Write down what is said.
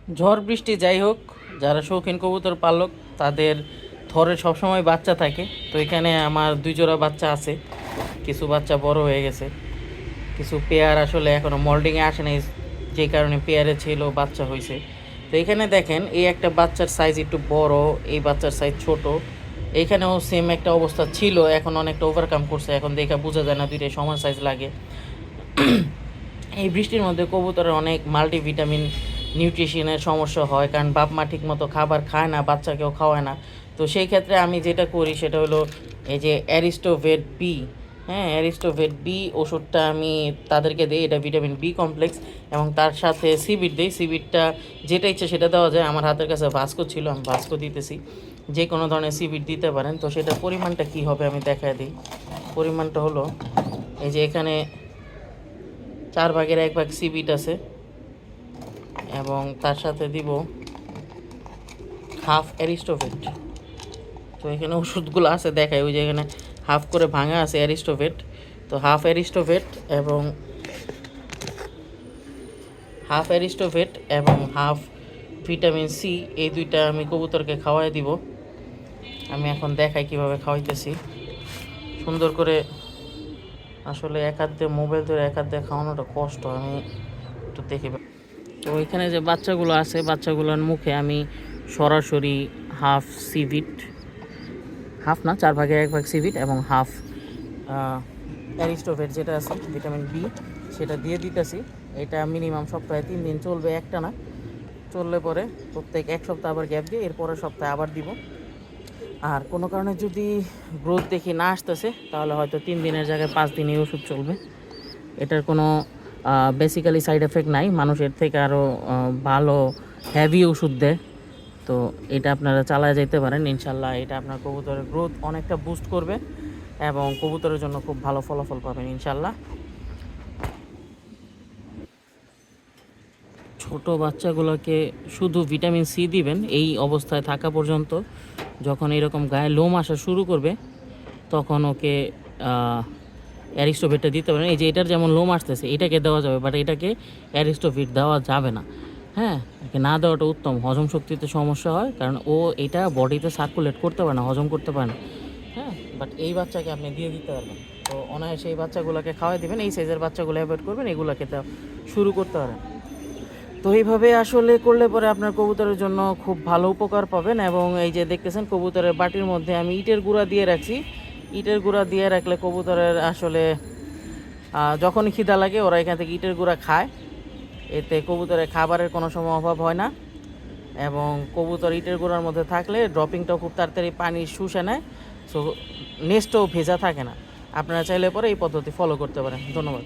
ঝড় বৃষ্টি যাই হোক, যারা শৌখিন কবুতর পালক তাদের থরে সবসময় বাচ্চা থাকে। তো এখানে আমার 2 জোড়া বাচ্চা আছে, কিছু বাচ্চা বড় হয়ে গেছে, কিছু পেয়ার আসলে এখনও মল্ডিংয়ে আসে নাই, যে কারণে পেয়ারে ছিল বাচ্চা হয়েছে। তো এখানে দেখেন এই একটা বাচ্চার সাইজ একটু বড়, এই বাচ্চার সাইজ ছোট। এইখানেও সেম একটা অবস্থা ছিল, এখন অনেকটা ওভারকাম করছে, এখন দেখা বোঝা যায় না দুইটাই সমান সাইজ লাগে। এই বৃষ্টির মধ্যে কবুতরের অনেক মাল্টিভিটামিন নিউট্রিশনের সমস্যা হয়, কারণ বাপ মা ঠিক মতো খাবার খায় না, বাচ্চাকেও খাওয়ায় না। তো সেই ক্ষেত্রে আমি যেটা করি সেটা হলো এই যে অ্যারিস্টোভেট বি, হ্যাঁ অ্যারিস্টোভেট বি ওষুধটা আমি তাদেরকে দিই। এটা ভিটামিন বি কমপ্লেক্স, এবং তার সাথে সিবিট দিই। সিবিটটা যেটা ইচ্ছে সেটা দেওয়া যায়। আমার হাতের কাছে ভাস্কো ছিল, আমি ভাস্কো দিতেছি। যে কোনো ধরনের সিবিট দিতে পারেন। তো সেটার পরিমাণটা কী হবে আমি দেখায় দিই। পরিমাণটা হলো এই যে এখানে 4/1 সিবিট আছে, এবং তার সাথে দিব হাফ অ্যারিস্টোভেট। তো এখানে ওষুধগুলো আছে দেখায়, ওই যে এখানে হাফ করে ভাঙা আছে অ্যারিস্টোভেট। তো হাফ অ্যারিস্টোভেট এবং হাফ ভিটামিন সি, এই দুইটা আমি কবুতরকে খাওয়াই দিব। আমি এখন দেখাই কিভাবে খাওয়াইতেছি সুন্দর করে। আসলে এক হাত দিয়ে মোবাইল ধরে এক হাত দিয়ে খাওয়ানোটা কষ্ট, আমি একটু দেখি। তো এখানে যে বাচ্চাগুলো আছে, বাচ্চাগুলোর মুখে আমি সরাসরি হাফ সিভিট, হাফ না 4/1 সিভিট এবং হাফ অ্যারিস্টোভেট যেটা আছে ভিটামিন বি, সেটা দিয়ে দিতেছি। এটা মিনিমাম সপ্তাহে 3 দিন চলবে, একটা না। চললে পরে প্রত্যেক 1 সপ্তাহ আবার গ্যাপ দিয়ে এরপরের সপ্তাহে আবার দিব। আর কোনো কারণে যদি গ্রোথ দেখি না আসতেছে, তাহলে হয়তো 3 দিনের জায়গায় 5 দিন এই ওষুধ চলবে। এটার কোনো বেসিক্যালি সাইড এফেক্ট নাই, মানুষের থেকে আরও ভালো হেভি ওষুধ দেয়। তো এটা আপনারা চালায় যেতে পারেন, ইনশাল্লাহ এটা আপনার কবুতরের গ্রোথ অনেকটা বুস্ট করবে, এবং কবুতরের জন্য খুব ভালো ফলাফল পাবেন ইনশাল্লাহ। ছোট বাচ্চাগুলোকে শুধু ভিটামিন সি দিবেন এই অবস্থায় থাকা পর্যন্ত। যখন এরকম গায়ে লোম আসা শুরু করবে তখন ওকে অ্যারিস্টোভেটটা দিতে পারেন। এই যে এটার যেমন লোম আসতেছে এটাকে দেওয়া যাবে, বাট এটাকে অ্যারিস্টোভেট দেওয়া যাবে না। হ্যাঁ, একে না দেওয়াটা উত্তম। হজম শক্তিতে সমস্যা হয়, কারণ ও এটা বডিতে সার্কুলেট করতে পারে না, হজম করতে পারে না। হ্যাঁ, বাট এই বাচ্চাকে আপনি দিয়ে দিতে পারবেন। তো অনায়াসে এই বাচ্চাগুলোকে খাওয়াই দেবেন, এই সাইজের বাচ্চাগুলো অ্যাভয়েড করবেন, এগুলোকে শুরু করতে পারেন। তো এইভাবে আসলে করলে পরে আপনার কবুতরের জন্য খুব ভালো উপকার পাবেন। এবং এই যে দেখতেছেন কবুতরের বাটির মধ্যে আমি ইটের গুঁড়া দিয়ে রাখছি। ইটের গুঁড়া দিয়ে রাখলে কবুতরের আসলে যখনই খিদা লাগে ওরা এখান থেকে ইটের গুঁড়া খায়। এতে কবুতরের খাবারের কোনো সময় অভাব হয় না, এবং কবুতর ইটের গুঁড়ার মধ্যে থাকলে ড্রপিংটাও খুব তাড়াতাড়ি পানি শুষে নেয়। সো নেস্টও ভেজা থাকে না। আপনারা চাইলে পরে এই পদ্ধতি ফলো করতে পারেন। ধন্যবাদ।